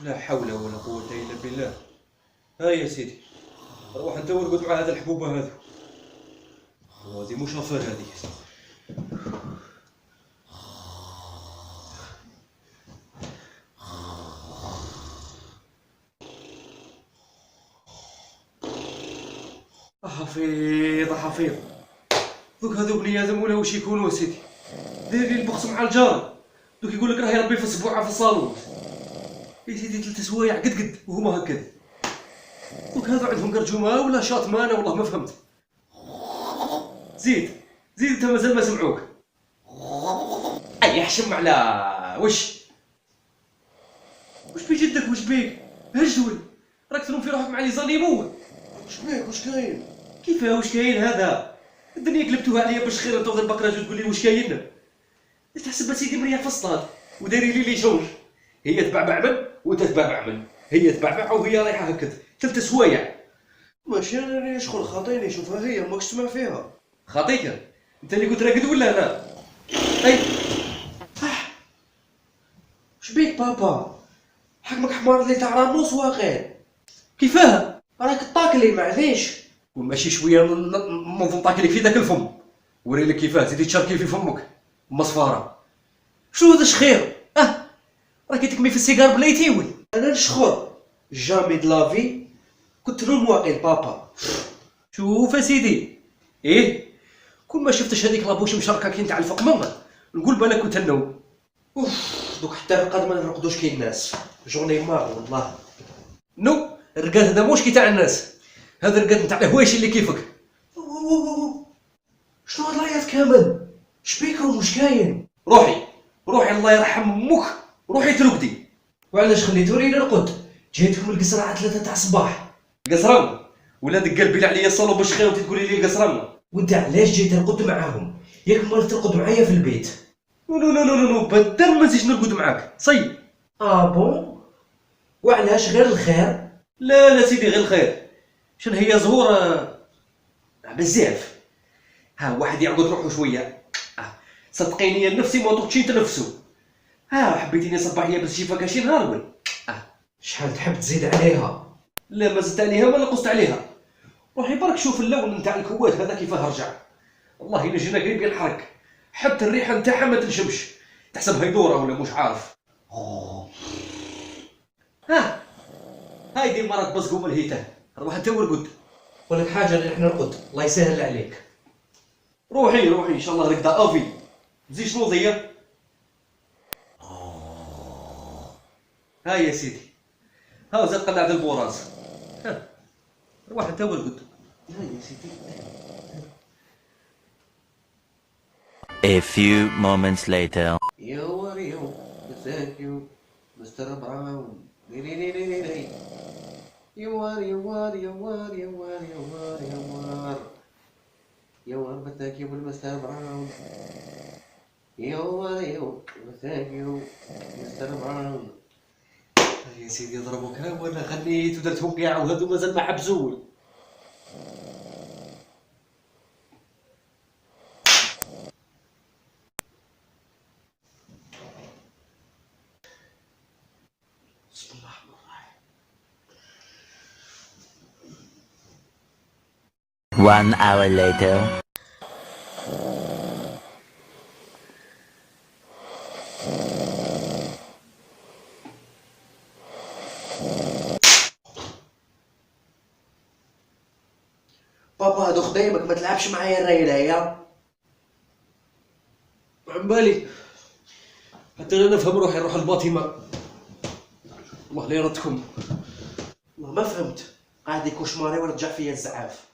لا حول ولا قوة إلا بالله. ها يا سيدي، روح انت وارقد مع هذا الحبوبة هذا. هذه مش افير هذه. حفيظ حفيظ، دوك هذو بني ادم ولا واش يكونوا سيدي، دايرين البخس مع الجار. دوك يقول لك راه يربي في السبوعه في الصالون يا سيدي، 3 سوايع قد قد وهما هكذا. دوك هذو عندهم قرجومه ولا شاطمانه والله ما فهمت. زيد زيد انت مازال ما سمعوك. اي حشم على واش بيجدك واش بيك هجول، راك تلوم في روحك مع لي زانيمو. واش بيك واش كاين؟ كيفاه واش كاين هذا؟ الدنيا قلبتوها عليا باش خير توضي البقره تقول لي واش كاين. تحسب سيدي مريح في الصطاد ودايري لي شوج، هي تبعبع من وانت تبعبع من، هي تبعبع وهي رايحه هكذا 3 سوايع. ماشي انا اللي شغل خاطيني، شوفها هي ماكش تسمع فيها. خاطيك انت اللي قلت راقد ولا انا؟ اي واش بيك بابا؟ حكمك حمار اللي تاع راموس واقع. كيفاه؟ راك طاكلي معليش. وماشي شويه نظن طاكلك في ذاك الفم، وري لك كيفاه زيدي تشاركي في فمك مصفاره. شنو هذا شخير؟ راكي تكمي في السيجار بلا يتيول. انا نشخر جامي دلافي كنت لون واقع بابا. شوف يا سيدي، كل ما شفتش هذيك لابوش مشركه كي نتاع الفقمه نقول بالك كنت النوم. دوك حتى الرقاد ما نرقدوش كي الناس، جوني ماغ والله. نو الرقاد هذا موش كي تاع الناس، هذا الرقاد نتاع الهواشي اللي كيفك. شنو هاد العياط كامل؟ شبيكم واش كاين؟ روحي الله يرحم امك، روحي ترقدي. وعلاش خليتوني نرقد؟ جيتكم القصر على 3 تاع الصباح. قصران ولا دق قلبي عليا الصالون باش خير وانت تقولي لي قصران. وانت علاش جيت ترقد معاهم؟ ياك مال ترقد معايا في البيت. نو بدل ما نزيدش نرقد معاك صي. بون وعلاش غير الخير؟ لا سيدي غير الخير، شن هي زهورة بزاف. واحد يعقد روحو شويه، صدقيني نفسي ما طقتش تنفسو. حبيتيني صباحيه بس شيفاك شي نهار ولا شحال تحب تزيد عليها؟ لا ما زدت عليها ولا نقصت عليها. روحي برك شوف اللون نتاع الكوات هذا كيفاه رجع، والله الا جينا قريب ينحرق، حتى الريحه نتاعها ما تنشمش، تحسب هيدوره ولا مش عارف. هايدي مرات بزقوم الهيتان، روح انت ورقد. ولك حاجه اللي احنا نرقد الله يسهل عليك. روحي ان شاء الله رقدة افي. زي شنو ضيا؟ هاي يا سيدي، زاد قلع البوراز. روح انت ورقد. لا يا سيدي. A few moments later. يو thank you Mr. Brown. يوار بتاكي بالمستر براون. يو thank you Mr. Brown. يا سيدي ضربوك وانا غنيت ودرت وقيعه وهذو مازال ما حبسول. بسم الله الرحمن الرحيم. 1 hour later. بابا هادو خدايمك ما تلعبش معايا الرايله يا عن بالي حتى انا نفهم روحي نروح الباطمه، والله لا يردكم. والله ما فهمت، قاعد يكوشماري ورجع فيا الزعاف.